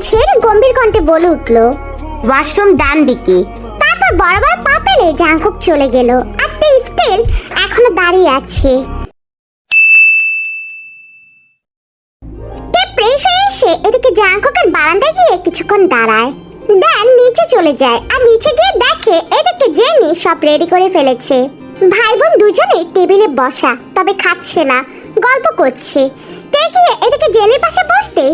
ছেড়ে গম্ভীর কণ্ঠে বলে উঠল, ওয়াশরুম ডান দিকে। তারপর বড় বড় পা ফেলে জাংকুক চলে গেল, আর তে স্টিল এখনো দাঁড়িয়ে আছে। তে ফ্রেশ হয়ে এসে এদিকে জাংকুকের বারান্দায় গিয়ে কিছুক্ষণ দাঁড়ায়, দেন নিচে চলে যায়। আর নিচে গিয়ে দেখে এদিকে জেনি সব রেডি করে ফেলেছে। ভাই বোন দুজনে টেবিলে বসা, তবে খাচ্ছে না, গল্প করছে। তে গিয়ে এদিকে জেনির পাশে বসতে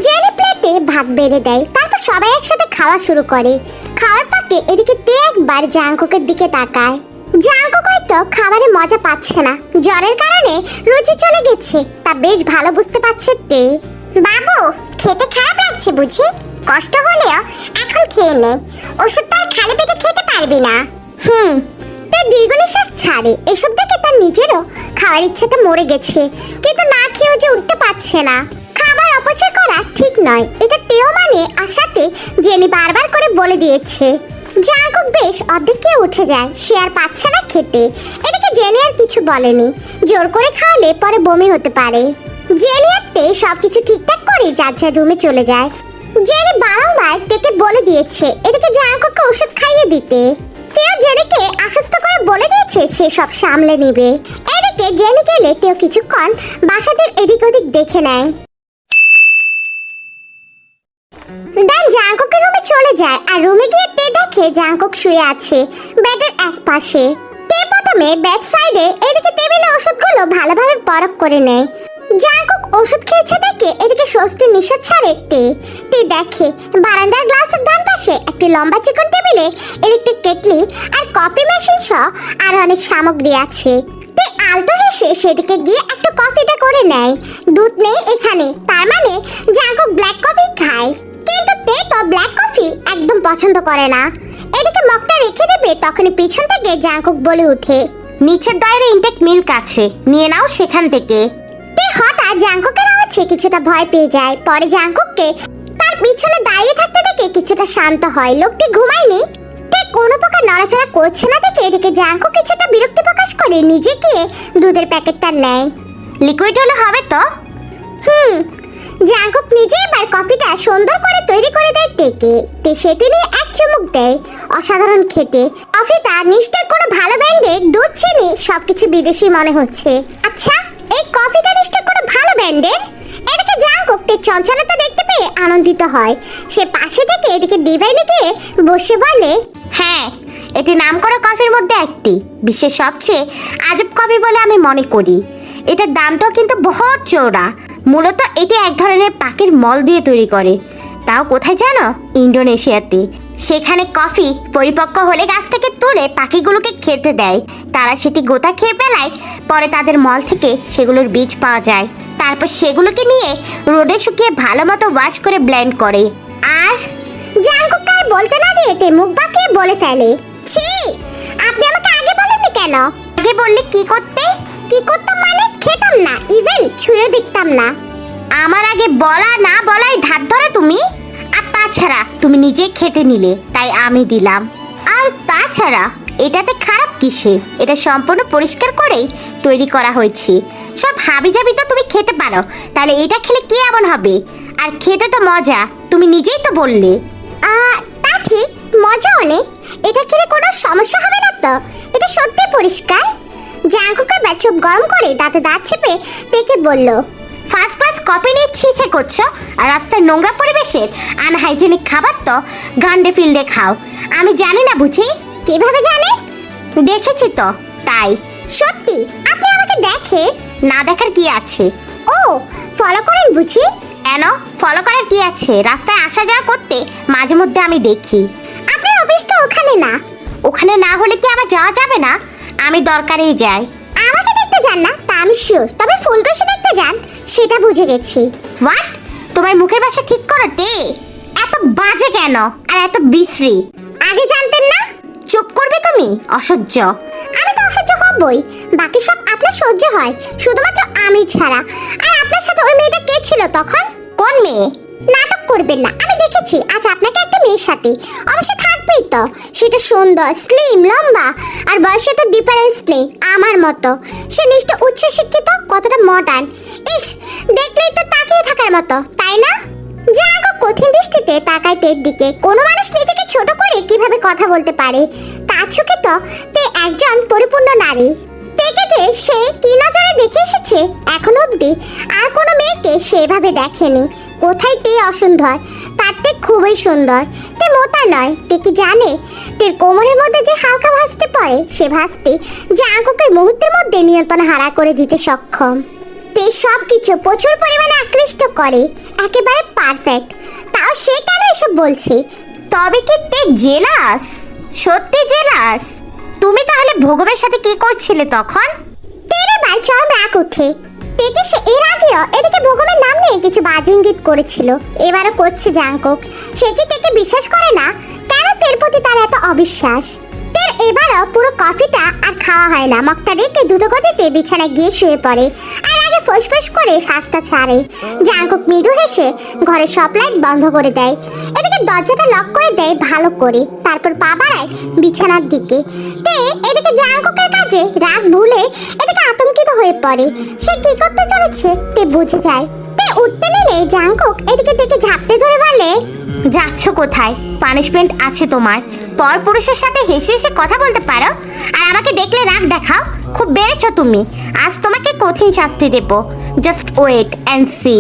জেনি প্লেটে ভাত বেড়ে দেয়। তারপর সবাই একসাথে খাওয়া শুরু করে। খাওয়ার পাকে এদিকে তে একবার জাংকুকের দিকে তাকায়। জাংকুক হয়তো খাবারে মজা পাচ্ছে না, জ্বরের কারণে রুচি চলে গেছে, তা বেশ ভালো বুঝতে পারছে তে। বাবু, খেতে খারাপ লাগছে বুঝি? কষ্ট হলেও এখন খেয়ে নে, ওষুধটা আর খালি পেটে খেতে পারবি না। তে দীর্ঘ নিঃশ্বাস ছাড়ে। এসব দেখে তার নিজেরও খাওয়ার ইচ্ছাটা মরে গেছে, কিন্তু না খেয়েও যে উঠতে পারছে না। খাবার অপচয় করা ঠিক নয়, এটা তেও মানে। আর সাথে জেনি বারবার করে বলে দিয়েছে। জাংকুক বেশ অর্ধেক খেয়ে উঠে যায়, সে আর পাচ্ছে না খেতে। এদিকে জেনি আর কিছু বলেনি, জোর করে খাওয়ালে পরে বমি হতে পারে। জেনি আর তে সবকিছু ঠিকঠাক করে যার যার রুমে চলে যায়। জেনি বারংবার তেকে বলে দিয়েছে এদিকে জাংকুককে ওষুধ খাইয়ে দিতে। তেও জেনিকে আশ্বস্ত করে বলে দিয়েছে সে সব সামলে নিবে। এদিকে জেনি গেলে তেও কিছুক্ষণ বাসাদের এদিক ওদিক দেখে নেয়। দেন জাংকুকের রুমে চলে যায়, আর রুমে গিয়ে তে দেখে জাংকুক শুয়ে আছে বেডের এক পাশে। তে প্রথমে বেড সাইডে এদিকে টেবিলে ওষুধগুলো ভালোভাবে পরখ করে নেয়। জাংকুক ওষুধ খেয়েছে দেখে এদিকে স্বস্তির নিঃশ্বাস ছাড়ে তে। তে দেখে বারান্দার গ্লাসের ডান পাশে একটি লম্বা চিকন টেবিলে ইলেকট্রিক কেটলি আর কফি মেশিন সহ আর অনেক সামগ্রী আছে। তে আলতো হেসে সেদিকে গিয়ে একটা কফিটা করে নেয়। দুধ নেই এখানে, তার মানে জাংকুক ব্ল্যাক কফি খায়। কিন্তু তে তো ব্ল্যাক কফি একদম পছন্দ করে না। এদিকে মগটা রেখে দেবে, তখনই পিছন থেকে জাংকুক বলে ওঠে, নিচের দয়ের ইনটেক মিল্ক আছে, নিয়ে নাও সেখান থেকে। তে হঠাৎ জাংকুকের আওয়াজে কিছুটা ভয় পেয়ে যায়। পরে জাংকুককে তার পিছনে দাঁড়িয়ে থাকতে দেখে কিছুটা শান্ত হয়। লোকটি ঘুমায়নি। তে কোনো প্রকার নড়াচড়া করছে না দেখে এদিকে জাংকুক কিছুটা বিরক্তি প্রকাশ করে নিজে গিয়ে দুধের প্যাকেটটা নেয়। লিকুইড হলে হবে তো? জাংকুক নিজে এবার কফিটা সুন্দর করে তৈরি করে দেয় তেকে। তে সেটি নিয়ে এক চুমুক দেয়। অসাধারণ খেতে। কফিটা নিশ্চয় কোনো ভালো ব্র্যান্ডের, দুধ চিনি সবকিছু বিদেশি মনে হচ্ছে। আচ্ছা, এই কফিটা নিশ্চয় কোনো ভালো ব্র্যান্ডের। এদিকে জাংকুক তে চঞ্চলতা দেখতে পেয়ে আনন্দিত হয়। সে পাশে থেকে এদিকে ডিভাইনে গিয়ে বসে বলে, হ্যাঁ, এটি নামকরা কফির মধ্যে একটি, বিশ্বের সবচেয়ে আজব কফি বলে আমি মনে করি। এটার দামটাও কিন্তু বহুত চওড়া। মূলত এটি এক ধরনের পাখির মল দিয়ে তৈরি করে, তাও কোথায় জানো? ইন্দোনেশিয়াতে। সেখানে কফি পরিপক্ক হলে গাছ থেকে তুলে পাখিগুলোকে খেতে দেয়। তারা সেটি গোটা খেয়ে ফেলায়। পরে তাদের মল থেকে সেগুলোর বীজ পাওয়া যায়। তারপর সেগুলোকে নিয়ে রোদে শুকিয়ে ভালো মতো ওয়াশ করে ব্লেন্ড করে। আর জাংকুক আর বলতে না দিয়ে তে মুখ বাঁকিয়ে বলে ফেলে, ছি, আপনি আমাকে আগে বলেননি কেন? আগে বললে কি করতে? কি করতাম মানে? খেতাম না, ইভেন ছুঁয়ে দেখতাম না। আমার আগে বলা না বলাই ধার ধরো তুমি। আর তাছাড়া তুমি নিজে খেতে নিলে, তাই আমি দিলাম। আর তাছাড়া এটাতে খারাপ কিসে? এটা সম্পূর্ণ পরিষ্কার করেই তৈরি করা হয়েছে। সব হাবিজাবি তো তুমি খেতে পারো, তাহলে এটা খেলে কি এমন হবে? আর খেতে তো মজা, তুমি নিজেই তো বললে। তা ঠিক, মজা অনেক। এটা খেলে কোনো সমস্যা হবে না তো? এটা সত্যি পরিষ্কার। জাংকুকের চোখ গরম করে দাঁতে দাঁত চেপে তেকে বলল, ফার্স্ট ক্লাস কফি নিয়ে ছিছে করছো, আর রাস্তায় নোংরা পরিবেশের আনহাইজেনিক খাবার তো গান্ডে ফিল্ডে খাও। আমি জানি না বুঝি? কিভাবে জানে? দেখেছি তো, তাই। সত্যি? আপনি আমাকে দেখে? না দেখার কি আছে? ও, ফলো করেন বুঝি? কেন ফলো করার কি আছে? রাস্তায় আসা যাওয়া করতে মাঝে মধ্যে আমি দেখি। আপনার অফিস তো ওখানে না। ওখানে না হলে কি আমার যাওয়া যাবে না? আমি দরকারেই যাই। আমাকে দেখতে যান না তা আমি শিওর, তবে ফুলকশি দেখতে যান সেটা বুঝে গেছি। হোয়াট? তোমার মুখের ভাষা ঠিক করো তে। এত বাজে কেন আর এত বিশ্রী? আগে জানতেন না? চুপ করবে তুমি, অসহ্য। আমি তো অসহ্য হবই, বাকি সব আপনার সহ্য হয়, শুধুমাত্র আমি ছাড়া। আর আপনার সাথে ওই মেয়েটা কে ছিল তখন? কোন মেয়ে? নাটক করবেন না, আমি দেখেছি আজ আপনাকে একটা মেয়ের সাথে। অবশ্য থাকবেই তো, সেটা সুন্দর, স্লিম, লম্বা, আর বয়সে তো ডিফারেন্স নেই আমার মতো। সে নিশ্চয় উচ্চ শিক্ষিত, কতটা মডার্ন। ইস, দেখলেই তো তাকিয়ে থাকার মতো, তাই না? জাগো কঠিন দৃষ্টিতে দৃষ্টিতে তাকায় তের দিকে। কোনো মানুষ নিজেকে ছোট করে কিভাবে কথা বলতে পারে? তার চোখে তো তে একজন পরিপূর্ণ নারী। তেকে যে সে কি নজরে দেখে এসেছে এখনো অবধি আর কোনো মেয়েকে সেভাবে দেখেনি। কোথায় তে অসুন্দর? তার তে খুবই সুন্দর। তে মোটা নয়। তে কি জানে তের কোমরের মধ্যে যে হালকা ভাঁজটি পড়ে, সে ভাঁজটি জাঙ্কুকের মুহূর্তের মধ্যে নিয়ন্ত্রণ হারা করে দিতে সক্ষম। তে সব কিছু প্রচুর পরিমাণে আকৃষ্ট করে, একেবারে পারফেক্ট। তাও সে কেন এসব বলছে? তবে কি তে জেলাস? সত্যি জেলাস? তুমি তাহলে ভোগবের সাথে কি করছিলে তখন? তের এবার চরম রাগ ওঠে। তেকে সে এর আগেও এদিকে ভোগমের নাম নিয়ে কিছু বাজে ইঙ্গিত করেছিল, এবারও করছে জাঙ্কুক। সে কি তেকে বিশ্বাস করে না? কেন তের প্রতি তার এত অবিশ্বাস? তের এবারও পুরো কফিটা আর খাওয়া হয় না। মগটা রেখে দ্রুতগতিতে বিছানায় গিয়ে শুয়ে পড়ে আর আগে ফোঁস করে শ্বাসটা ছাড়ে। জাঙ্কুক মৃদু হেসে ঘরের সব লাইট বন্ধ করে দেয়। এদিকে দরজাটা লক করে দেয় ভালো করে, তারপর পা বাড়ায় বিছানার দিকে। তে এদিকে জাঙ্কুকের কাজে রাগ ভুলে এদিকে আতঙ্কিত হয়ে পড়ে। সে কি করতে চলেছে তে বুঝে যায়। তে উঠতে নিলে জাঙ্কুক এদিকে থেকে ঝাঁপতে ধরে বলে, যাচ্ছ কোথায়? পানিশমেন্ট আছে তোমার। পর পুরুষের সাথে হেসে হেসে কথা বলতে পারো আর আমাকে দেখলে রাগ দেখাও? খুব বেড়েছ তুমি। আজ তোমাকে কঠিন শাস্তি দেব। Just wait and see.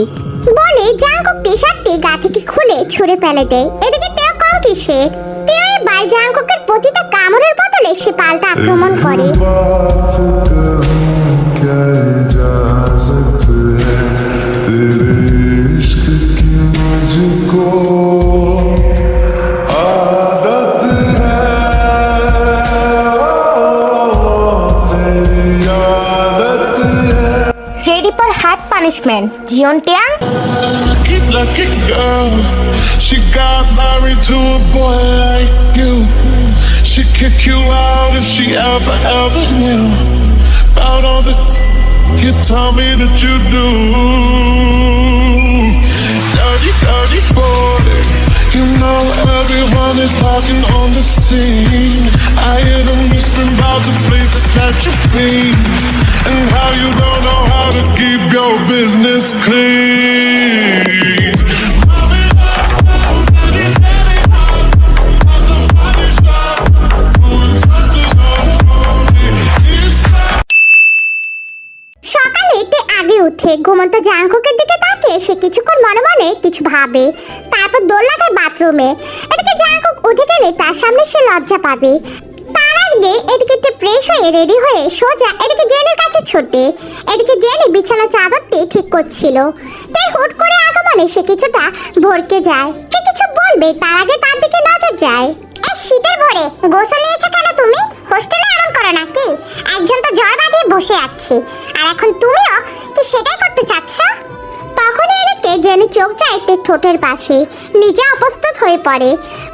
বলে জাঙ্কুক টি শার্টটি গা থেকে খুলে ছুঁড়ে ফেলে দেয়। এদিকে তেও কম কিসে। তেও এবার জাঙ্কুকের প্রতিটা কামড়ের বদলে সে পাল্টা আক্রমণ করে। Ready for hard punishment, Jeon Taeyang? Lucky girl, she got married to a boy like you. She'd kick you out if she ever knew about all the you tell me that you do. Dirty boy, you know everyone is talking on the scene. I hear them whispering about the places that you've been and how you don't know how to keep your business clean. সকালে তে আগে উঠে ঘুমন্ত জাঙ্কুকের দিকে তাকিয়ে সে কিছুক্ষণ মনে মনে কিছু ভাবে, তারপর দৌড় লাগায় বাথরুমে। এদিকে জাঙ্কুক উঠে গেলে তার সামনে সে লজ্জা পাবে। তার আগে এদিকে তে ফ্রেশ হয়ে রেডি হয়ে সোজা এদিকে জেনের কাছে ছোটে। এদিকে জেনে বিছানার চাদরটি ঠিক করছিল। তাই হুট করে আগমনে সে কিছুটা ভরকে যায়। কে কিছু বলবে তার আগে তার দিকে নজর যায়। এই শীতের ভোরে গোসল নিয়েছো কেন তুমি? হোস্টেলে এমন করো নাকি? একজন তো জ্বর বাঁধিয়ে বসে আছে আর এখন তুমিও কি সেটাই করতে চাচ্ছ? তখন এদিকে জেনি চোখ যায় তের ঠোঁটের পাশে, নিজে অপ্রস্তুত হয়ে পড়ে।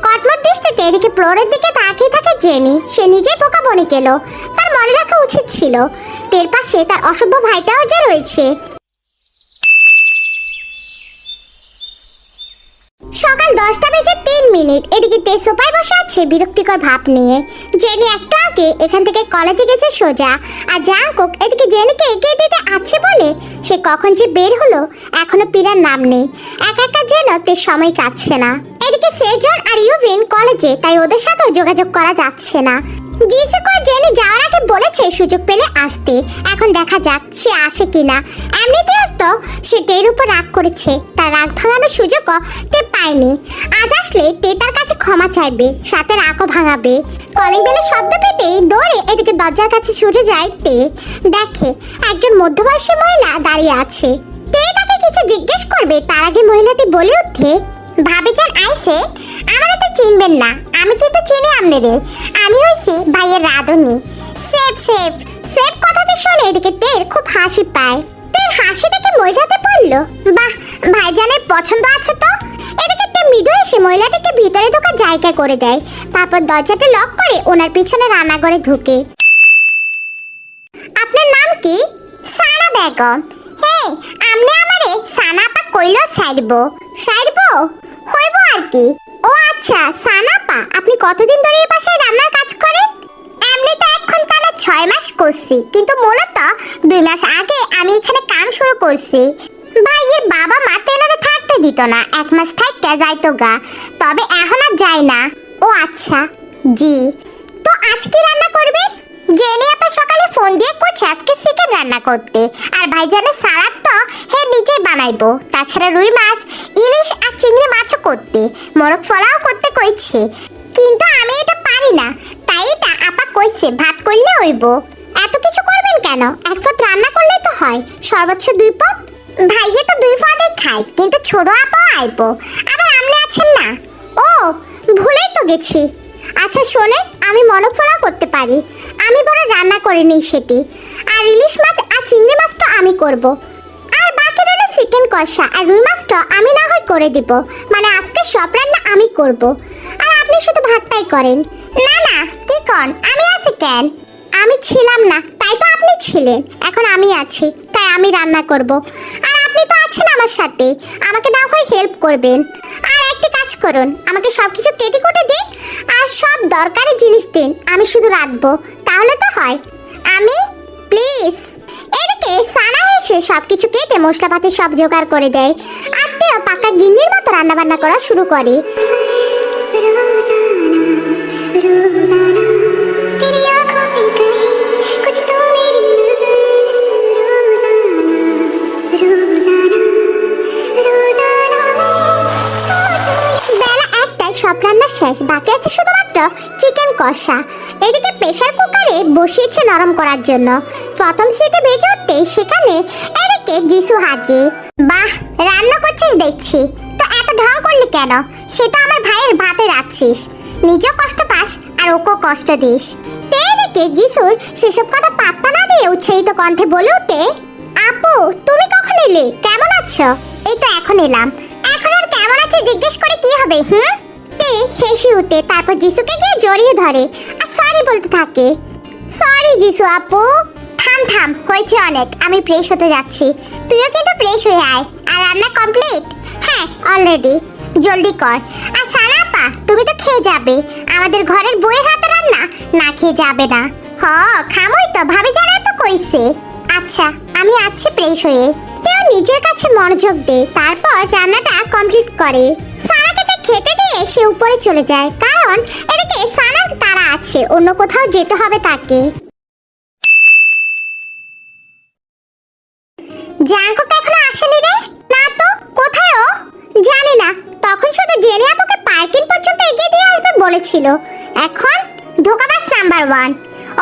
কটমট দৃষ্টিতে এদিকে ফ্লোরের দিকে তাকিয়ে থাকে জেনি। সে নিজেই বোকা বনে গেল। তার মনে রাখা উচিত ছিল তের পাশে তার অসভ্য ভাইটাও যে রয়েছে। সকাল 10:03। এদিকে তে সোফায় বসে আছে বিরক্তিকর ভাব নিয়ে। জেনি একটু আগে এখান থেকে কলেজে গেছে সোজা, আর জাঙ্কুক এদিকে জেনিকে এগিয়ে দিতে আছে বলে সে কখন যে বের হলো এখনো পিরার নাম নেই। একা একা যেন তের সময় কাটছে না। এদিকে সেজন আর ইউভিন কলেজে, তাই ওদের সাথেও যোগাযোগ করা যাচ্ছে না। জিসুকো জেনি যাওয়ার আগে বলেছে সুযোগ পেলে আসতে। এখন দেখা যাক সে আসে কিনা। এমনিতেও তো সে টের উপর রাগ করেছে, তার রাগ ভাঙানোর সুযোগও তে পায়নি। আজ আসলে তে তার কাছে ক্ষমা চাইবে, সাথে রাগও ভাঙাবে। কলিং বেলের শব্দ পেতেই দৌড়ে এদিকে দরজার কাছে ছুটে যায় তে। দেখে একজন মধ্যবয়সী মহিলা দাঁড়িয়ে আছে। তে তাকে কিছু জিজ্ঞেস করবে তার আগে মহিলাটি বলে ওঠে, ভাবিজান আইছে, আমারে তো চিনবেন না, আমি কিন্তু চিনি আপনারে। আমি হইছি ভাইয়ের রাধুনি। সেফ সেফ সেফ কথাটি শুনে এদিকে তের খুব হাসি পায়। তের হাসি দেখে মহিলাতে পড়ল, বাহ, ভাইজানের পছন্দ আছে তো। এদিকে তে মৃদু এসে মহিলাটিকে ভিতরে ঢোকার জায়গা করে দেয়, তারপর দরজাটা লক করে ওনার পিছনে রান্নাঘরে ঢুকে। আপনার নাম কি? সানা বেগম। হ্যাঁ, আমনে আমারে সানা আপা কইলো সাইরবো হইব আর কি। ও আচ্ছা সানা আপা, আপনি কতদিন ধরে এই বাসায় রান্নার কাজ করেন? এমনি তো এখন টানা 6 মাস করছি, কিন্তু মূলত 2 মাস আগে আমি এখানে কাম শুরু করছি। ভাইয়ের বাবা মা তেনারে থাকতে যেতে দিত না, 1 মাস থাইকা যাইতো গা, তবে এখন আর যায় না। ও আচ্ছা, জি। তো আজ কি রান্না করবে? জেনে আপা সকালে ফোন দিয়ে কইছে আজকে চিকেন রান্না করতে, আর ভাইজানের সালাদ তো হে নিজেই বানাইবো। তাছাড়া রুই মাছ, ইলিশ আর চিংড়ি মাছও করতে, মোরগ ফলাও করতে কইছে, কিন্তু আমি এটা পারি না, তাই এটা আপা কইছে ভাত করলে হইব। এত কিছু করবেন কেন? 1 পদ রান্না করলেই তো হয়, সর্বোচ্চ 2 পদ। ভাইয়া তো 2 পদই খায়, কিন্তু ছোট আপা আইবো, আবার আপনি আছেন না। ও ভুলেই তো গেছি। আচ্ছা শোনেন, আমি মোরগ ফলাও করতে পারি, আমি বড় রান্না করে নিই সেটি, আর ইলিশ মাছ আর চিংড়ি মাছটা আমি করব, আর বাকি রইল চিকেন কষা আর রুই মাছটা আমি না হয় করে দিব, মানে আজকে সব রান্না আমি করব, আর আপনি শুধু ভাতটাই করেন। না না, কি কন, আমি আছি কেন? আমি ছিলাম না তাই তো আপনি ছিলেন, এখন আমি আছি তাই আমি রান্না করব, আর আপনি তো আছেন আমার সাথে, আমাকে না হয় হেল্প করবেন। আর একটা কাজ করুন, আমাকে সব কিছু কেটে কুটে দিন, আর সব দরকারি জিনিস দিন, আমি শুধু রাখবো, তাহলে তো হয়। আমি প্লিজ। এদিকে সানা এসে সবকিছু কেটে মশলাপাতি সব জোগাড় করে দেয়, আর তেও পাকা গিন্নির মতো রান্না বান্না করা শুরু করে। বেলা 1টায় সব রান্না শেষ, বাকি আছে শুধুমাত্র চিকেন কষা। এদিকে প্রেসার কুকারে বসিয়েছে নরম করার জন্য, প্রথম সিটে বেজে উঠতে সেখানে এদিকে যিশু হাজির। বাহ, রান্না করছিস দেখছি, তো এত ঢং করলি কেন? সেটা আমার ভাইয়ের ভাতে রাখছিস, নিজেও কষ্ট পাস আর ওকেও কষ্ট দিস। তো এদিকে যিশুর সেসব কথা পাত্তা না দিয়ে উৎসাহিত কণ্ঠে বলে ওঠে, আপু তুমি কখন এলে, কেমন আছো? এই তো এখন এলাম। এখন আর কেমন আছে জিজ্ঞেস করে কি হবে? তে হেসে উঠে তারপর যিশুকে গিয়ে জড়িয়ে ধরে আর সরি বলতে থাকে। সরি যিশু আপু। থাম থাম, হয়েছে অনেক, আমি ফ্রেশ হতে যাচ্ছি, তুইও কিন্তু ফ্রেশ হয়ে আয়। আর রান্না কমপ্লিট? হ্যাঁ অলরেডি। জলদি কর। আর সানা আপা তুমি তো খেয়ে যাবে, আমাদের ঘরের বউয়ের হাতে রান্না না খেয়ে যাবে না। খামোই তো, ভাবি জানা তো কইছে। আচ্ছা আমি আছি ফ্রেশ হয়ে। তেও নিজের কাছে মনোযোগ দে, তারপর রান্নাটা কমপ্লিট করে। সানাকে তা খেতে দিয়ে সে উপরে চলে যায়, কারণ এদিকে সানার তারা আছে, অন্য কোথাও যেতে হবে তাকে। জাঙ্কুক এখনো আসেনি রে? না তো, কোথায় ও? জানি না, তখন শুধু জেনে আপুকে পার্কিং পর্যন্ত এগিয়ে দিয়ে আসবে বলেছিল। এখন ধোকাবাজ নাম্বার 1।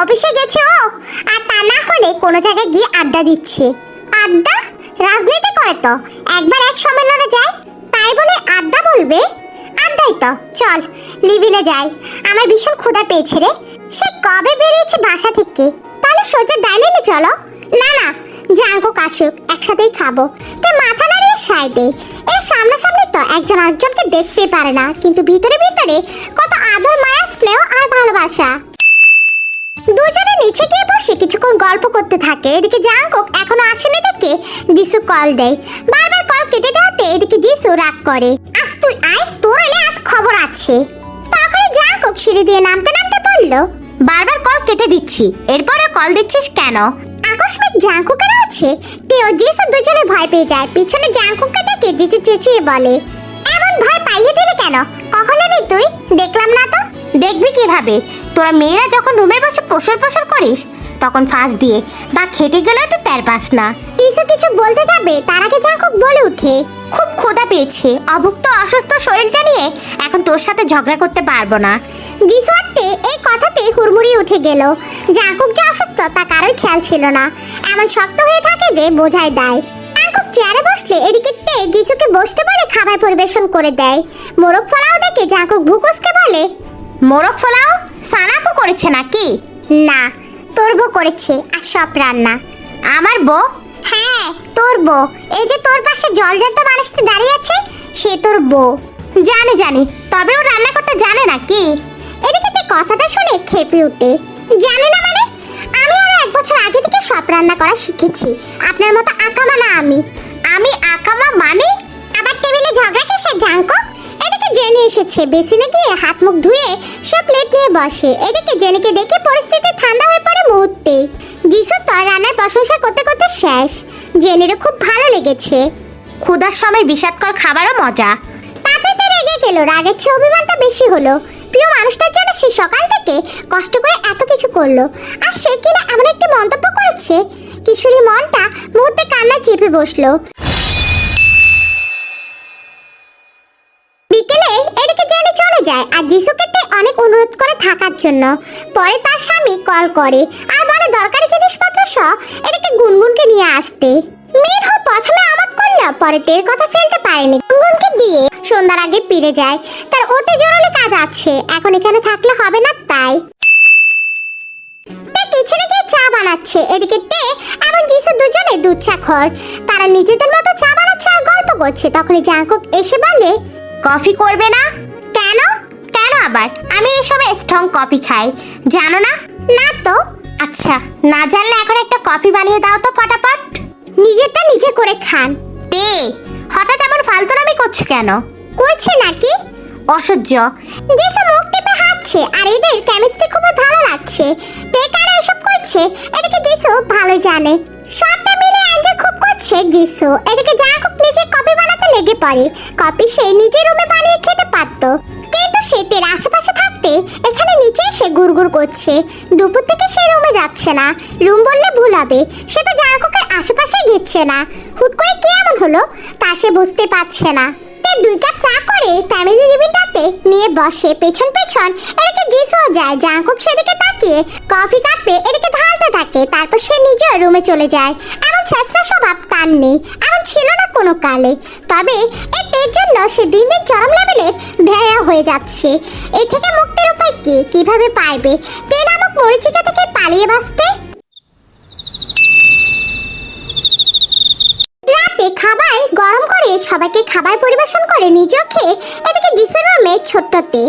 অফিসে গেছে ও, আর তা না হলে কোনো জায়গায় গিয়ে আড্ডা দিচ্ছে। আড্ডা? রাজনীতি করে তো, একবার এক সম্মেলনে যায়, তাই বলে আড্ডা বলবে? আড্ডাই তো, চল লিভিনে যাই, আমার ভীষণ ক্ষুধা পেয়েছে রে। সে কবে বেরিয়েছে বাসা থেকে, তাহলে সোজা ডাইনিংয়ে চলো। না না, জাঙ্কুক আসুক, একসাথেই খাবো। তে মাথা নাড়িয়ে সাই দে, এর সামনাসামনি তো একজন আরেকজনকে দেখতে পারে না, কিন্তু ভিতরে ভিতরে কত আদর, মায়া, স্নেহ আর ভালোবাসা। দুজনে নিচে গিয়ে বসে কিছুক্ষণ গল্প করতে থাকে। এদিকে জাঙ্কুক এখনো আসেনি দেখে যিশু কল দেয়, বারবার কল কেটে দেওয়াতে এদিকে যিশু রাগ করে। আজ তুই আয়, তোর এলে আজ খবর আছে। তখনই জাঙ্কুক সিঁড়ি দিয়ে নামতে নামতে বলল, বারবার কল কেটে দিচ্ছি, এরপরে কল দিচ্ছিস কেন? আকস্মিক জাঙ্কুকের আছে তেও যিশু দুজনে ভয় পেয়ে যায়। পিছনে জাঙ্কুককে দেখে যিশু চেঁচিয়ে বলে, এমন ভয় পাইয়ে দিলি কেন? কখন এলি তুই? দেখলাম না তো। দেখবি কিভাবে, তোরা মেয়েরা যখন রুমে বসে প্রসর প্রসর করিস তখন ফাঁস দিয়ে বা খেটে গেলেও তো তের পাস না। যিশু কিছু বলতে যাবে তার আগে জাঙ্কুক বলে ওঠে, খুব ক্ষুধা পেয়েছে, অভুক্ত অসুস্থ শরীরটা নিয়ে এখন তোর সাথে ঝগড়া করতে পারবো না। যিশু আটে এই কথাতে হুড়মুড়ি উঠে গেল। জাঙ্কুক যে অসুস্থ তা কারোর খেয়াল ছিল না, এমন শক্ত হয়ে থাকে যে বোঝাই দেয়। জাঙ্কুক চেয়ারে বসলে এদিকে তে যিশুকে বসতে বলে খাবার পরিবেশন করে দেয়। মোরগ ফলাও দেখে জাঙ্কুক ভুকুসকে বলে, মোরগ ফলাও সানাপু করেছে নাকি? না, তোর বউ করেছে, আর সব রান্না। আমার বউ? হ্যাঁ তোর বউ, এই যে তোর পাশে জলজান্ত মানুষটা দাঁড়িয়ে আছে সে তোর বউ। জানি জানি, তবে ও রান্না করতে জানে নাকি? এদিকে তে কথাটা শুনে খেপে উঠে, জানি না মানে? আমি আরো 1 বছর আগে থেকে সব রান্না করা শিখেছি, আপনার মতো আকামা না আমি। আমি আকামা মানে? আবার টেবিলে ঝগড়া কিসের জাঙ্কুক? এদিকে জেনে এসেছে, বেসিনে গিয়ে হাত মুখ ধুয়ে সে প্লেট নিয়ে বসে। এদিকে জেনিকে দেখে পরিস্থিতি ঠান্ডা হয়ে পড়ে মুহূর্তে। যিশু তো রান্নার প্রশংসা করতে করতে শেষ। জেনিরও খুব ভালো লেগেছে। ক্ষুধার সময় বিষাদকর খাবারও মজা। তাতে তো রেগে গেল, রাগের চেয়ে অভিমানটা বেশি হলো। প্রিয় মানুষটার জন্য সে সকাল থেকে কষ্ট করে এত কিছু করলো, আর সে কিনা এমন একটি মন্তব্য করেছে। কিশোরী মনটা মুহূর্তে কান্না চেপে বসলো। বিকেলে এদিকে জেনে চলে যায় আর যিশুকে অনেক অনুরোধ করে থাকার জন্য। পরে তার স্বামী কল করে আর বলে দরকারি জিনিসপত্র সহ এদিকে গুনগুনকে নিয়ে আসতে। মিঠু প্রথমে আমোদ করলেও পরে টের কথা ফেলতে পারেনি। গুনগুনকে দিয়ে সন্ধ্যার আগে ফিরে যায়, তার অতি জরুরি কাজ আছে, এখন এখানে থাকলে হবে না। তাই কিচেনে গিয়ে চা বানাচ্ছে। এদিকে তে এবং যিশু দুজনে দুধ চা খর। তারা নিজেদের মতো চা বানাচ্ছে আর গল্প করছে। তখনই জাঙ্কুক এসে বলে, কফি করবে না? কেন কেন আবার? আমি এই সময় স্ট্রং কফি খাই, জানো না? না তো। আচ্ছা, না জানলে এখন একটা কফি বানিয়ে দাও তো ফটাফট। নিজেরটা নিজে করে খান। তে হঠাৎ এমন ফালতুরামি করছো কেন? করছে নাকি? অসহ্য। যিশু মুখ টিপে হাঁটছে আর এদের কেমিস্ট্রি খুব ভালো লাগছে। তে কেন এসব করছে এদিকে যিশু ভালো জানে। সবটা মিলে এনজয় খুব করছে যিশু। এদিকে জাঙ্কুক নিজে কফি বানাতে লেগে পড়ে। কফি সে নিজের রুমে বানিয়ে খেতে পারতো, কিন্তু সে তের আশেপাশে থাকতে এখানে নিচে এসে গুড়গুড় করছে। দুপুর থেকে সে রুমে যাচ্ছে না। রুম বললে ভুল হবে, সে তো জাঙ্কুকের আশেপাশে ঘিরছে না। হুট করে কি এমন হলো তা সে বুঝতে পারছে না। দুই কাপ চা করে ফ্যামিলি টেবিলটাতে নিয়ে বসে। পেছন পেছন এদিকে যিশুও যায়। জাঙ্কুক সেদিকে তাকিয়ে কফি কাপে এদিকে ঢালতে থাকে। তারপর সে নিজের রুমে চলে যায়। এমন চেষ্টা স্বভাব তার নেই, এমন ছিল না কোনো কালে। তবে এর জন্য সে দিন দিন চরম লেভেলের ভেয়া হয়ে যাচ্ছে। এর থেকে মুক্তির উপায় কি? কিভাবে পারবে তে নামক মরিচিকা থেকে পালিয়ে বাঁচতে? রাতে খাবার গরম করে সবাইকে খাবার পরিবেশন করে নিজেও খেয়ে এদিকে যিশুর রুমে ছোট্টতে।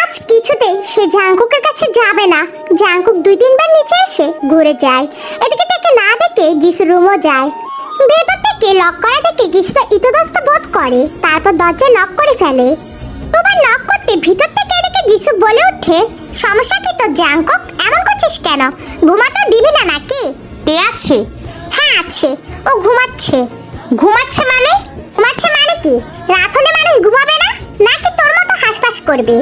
আজ কিছুতেই সে জাঙ্কুকের কাছে যাবে না। জাঙ্কুক 2-3 বার নিচে এসে ঘুরে যায়। এদিকে তাকে না দেখে যিশুর রুমও যায়। ভেতর থেকে লক করা দেখে কিছুটা ইতস্তত বোধ করে। তারপর দরজা লক করে ফেলে। দুবার নক করতে ভিতর থেকে এদিকে যিশু বলে ওঠে, সমস্যা কি তোর জাঙ্কুক? এমন করছিস কেন? ঘুমাতে দিবি না নাকি? তে আছে? হ্যাঁ আছে, ও ঘুমাচ্ছে। ঘুমাচ্ছে মানে? ঘুমাচ্ছে মানে কি? রাত হলে মানুষ ঘুমাবে না নাকি তোর মতো হাসপাস করবে?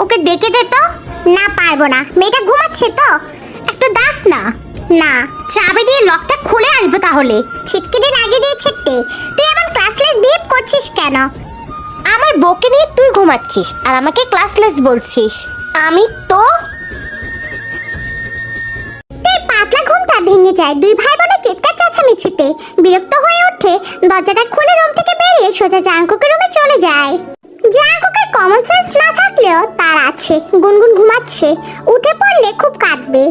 ওকে ডেকে দে তো। না পারবো না, মেয়েটা ঘুমাচ্ছে তো। একটু ডাক না। না, চাবি দিয়ে লকটা খুলে আসবে তাহলে। ছিটকিনি লাগিয়ে দিয়েছে তে। তুই এমন ক্লাসলেস বিহেভ করছিস কেন? আমার বউকে নিয়ে তুই ঘুমাচ্ছিস আর আমাকে ক্লাসলেস বলছিস? আমি তো তোর পাতলা ঘুমটা ভেঙে যায়। দুই ভাই বোনের চিৎকার চেঁচামেচিতে বিরক্ত হয়ে ওঠে। দরজাটা খুলে রুম থেকে বেরিয়ে সোজা জাঙ্কুকের রুমে চলে যায়। জাঙ্কুকের কমন সেন্স না থাকলেও তার আছে। গুনগুন ঘুমাচ্ছে, উঠে পড়লে খুব কাঁদবে।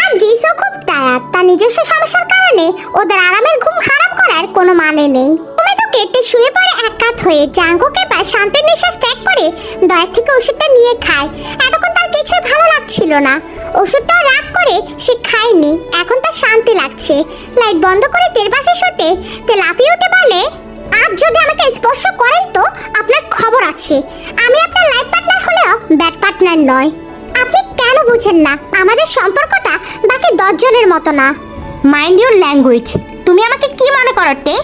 আর যিশু খুব টায়ার্ড। তার নিজস্ব সমস্যার কারণে ওদের আরামের ঘুম হারাম করার কোনো মানে নেই। তুমি তো কেটে শুয়ে পড়ে এক কাত হয়ে জাঙ্কুকের পা শান্তির নিঃশ্বাস ত্যাগ করে দয়া থেকে ওষুধটা নিয়ে খায়। এতক্ষণ তার কিছুই ভালো লাগছিল না। ওষুধটাও রাগ করে সে খায়নি। এখন তার শান্তি লাগছে। লাইট বন্ধ করে তের পাশে শুতে তে লাফিয়ে উঠে বলে, আজ যদি আমাকে স্পর্শ করেন তো আপনার খবর আছে। আমি আপনার লাইফ পার্টনার হলেও ব্যাড পার্টনার নয়। আপনি কেন বুঝেন না আমাদের সম্পর্কটা বাকি 10 জনের মতো না? Mind your language. তুমি আমাকে কি মনে করো তে?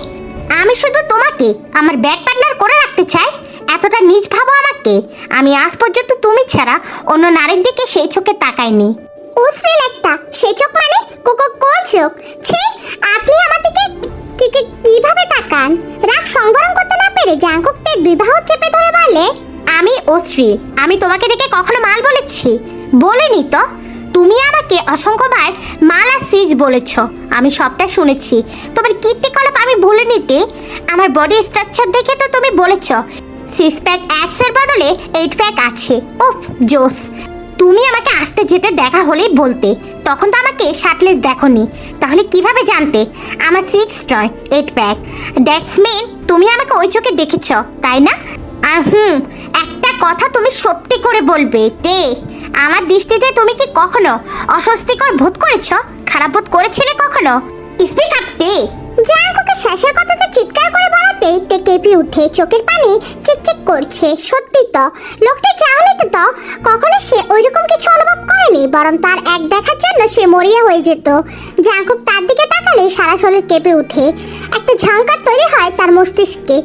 আমি শুধু তোমাকে আমার ব্যাড পার্টনার করে রাখতে চাই? এতটা নিজ ভাবো আমাকে? আমি আজ পর্যন্ত তুমি ছাড়া অন্য নারীর দিকে সেই চোখে তাকাইনি। উসরিল একটা সে চোখ মানে কোন চোখ? ছি, আপনি আমার দিকে কিভাবে তাকান? রাগ সংবরণ করতে না পেরে জাঙ্কুক তে বিবাহ চেপে ধরে বলে, আমি অশ্রী। আমি তোমাকে দেখে কখনো মাল বলেছি? বলিনি তো। তুমি আমাকে অসংখ্যবার মাল আর সিজ বলেছ, আমি সবটা শুনেছি। তোমার কীর্তিকলাপ আমি ভুলিনি তে। আমার বডি স্ট্রাকচার দেখে তো তুমি বলেছ 6 প্যাক অ্যাপসের বদলে 8 প্যাক আছে। উফ জোস। তুমি আমাকে আসতে যেতে দেখা হলেই বলতে, তখন তো আমাকে শার্টলেস দেখোনি। তাহলে কিভাবে জানতে আমার 6 নয় 8 প্যাক? দ্যাটস মিন তুমি আমাকে ওই চোখে দেখেছ, তাই না? আর একটা কথা তুমি সত্যি করে বলবে তে, আমার দৃষ্টিতে তুমি কি কখনো অস্বস্তিকর বোধ করেছ? খারাপ বোধ করেছিলে কখনো? স্পিক আপ তে। জাঙ্কুকে শেষের কথাটা চিৎকার করে বলাতে তে কেঁপে উঠে চোখের পানি চিকচিক করছে। সত্যি তো লোকটা চাহনিতে তো কখনো সে ওইরকম কিছু অনুভব করেনি, বরং তার এক দেখার জন্য সে মরিয়া হয়ে যেত। জাঙ্কুক তার দিকে তাকালে সারা শরীর কেঁপে ওঠে, একটা ঝাঙ্কার তৈরি হয় তার মস্তিষ্কে।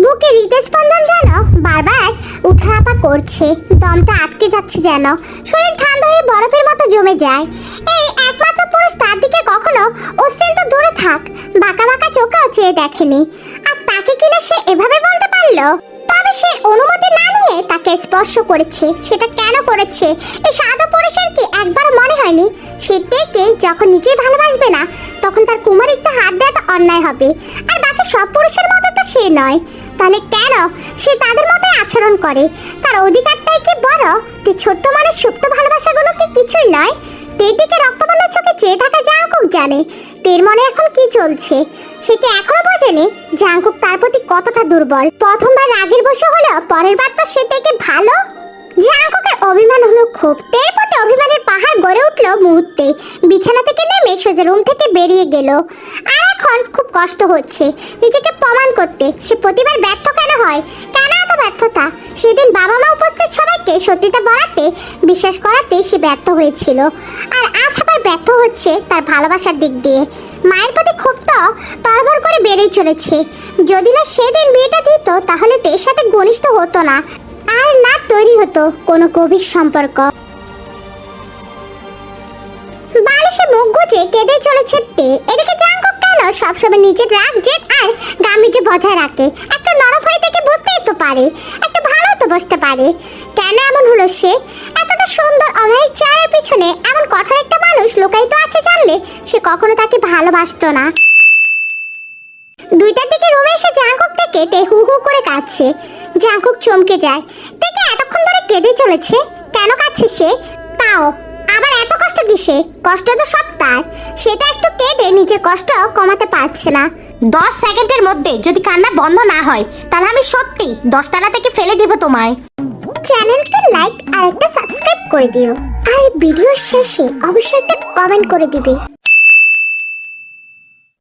বুকে হৃদস্পন্দন যেন বারবার উঠানাপা করছে, দমটা আটকে যাচ্ছে যেন, শরীর ঠান্ডা হয়ে বরফের মতো জমে যায়। এই একমাত্র পুরুষ তার দিকে কখনো অশ্লীল তো দূরে থাক, বাঁকা বাঁকা চোখেও চেয়ে দেখেনি। আর তাকে কিনা সে এভাবে বলতে পারলো? তবে সে অনুমতি না নিয়ে তাকে স্পর্শ করেছে, সেটা কেন করেছে? এই সাধু পুরুষের কি একবার মনে হয়নি সে দেখে যখন নিজেই ভালোবাসবে না তখন তার কুমারিত্ব হাত দেওয়াটা অন্যায় হবে? আর বাকি সব পুরুষের মতো তো সে নয়, তাহলে কেন সে তাদের মতোই আচরণ করে? তার অধিকারটাই কি বড়? তে ছোট্ট মানুষ সুপ্ত ভালোবাসাগুলো কি কিছুই নয়? তের দিকে রক্তবর্ণ চোখে চেয়ে থাকা জাঙ্কুক জানে তের মনে এখন কি চলছে। সে কি এখনো বোঝেনি জাঙ্কুক তার প্রতি কতটা দুর্বল? প্রথমবার রাগের বশে হলো, পরের বার তো সে থেকে ভালো। জাঙ্কুকের অভিমান হলো খুব, তের প্রতি অভিমানের পাহাড় গড়ে উঠলো মুহূর্তে। বিছানা থেকে নেমে সোজা রুম থেকে বেরিয়ে গেল। আর এখন খুব কষ্ট হচ্ছে নিজেকে প্রমাণ করতে। সে প্রতিবার ব্যর্থ কেন হয়? কেন এত ব্যর্থতা? সেদিন বাবা মা উপস্থিত সবাইকে সত্যিটা বলাতে, বিশ্বাস করাতে সে ব্যর্থ হয়েছিল, আর আজ আবার ব্যর্থ হচ্ছে তার ভালোবাসার দিক দিয়ে। মায়ের প্রতি ক্ষোভ তো তরবর করে বেড়েই চলেছে। যদি না সেদিন বিয়েটা দিত তাহলে তের সাথে ঘনিষ্ঠ হতো না, আর না তৈরি হতো কোনো গভীর সম্পর্ক। বালিশে মুখ গুজে কেঁদে চলেছে তে। এদিকে জাঙ্কুক কেন সবসময় নিজের রাগ জেদ আর গাম্ভীর্য বজায় রাখে? একটা নরম হয়ে থেকে বুঝতেই তো পারে, একটা ভালো তো বসতে পারে। কেন এমন হলো সে? এতটা সুন্দর অমায়িক চেহারার পিছনে এমন কঠোর একটা মানুষ লুকায়িত আছে জানলে সে কখনো তাকে ভালোবাসতো না। 2টার দিকে রুমে এসে জাঙ্কুক থেকে তে হু হু করে কাঁদছে। জাঙ্কুক চমকে যায়, দেখে এতক্ষণ ধরে কেঁদে চলেছে, কেন কাঁদছে সে? তাও আবার এত কষ্ট কিসে? কষ্ট তো সব তার, সেটা একটু কেঁদে নিজের কষ্ট কমাতে পারছে না। 10 সেকেন্ডের মধ্যে যদি কান্না বন্ধ না হয় তাহলে আমি সত্যি 10 তলা থেকে ফেলে দেব তোমায়। চ্যানেলকে লাইক আর একটা সাবস্ক্রাইব করে দিও, আর ভিডিওর শেষে অবশ্যই একটা কমেন্ট করে দিবে।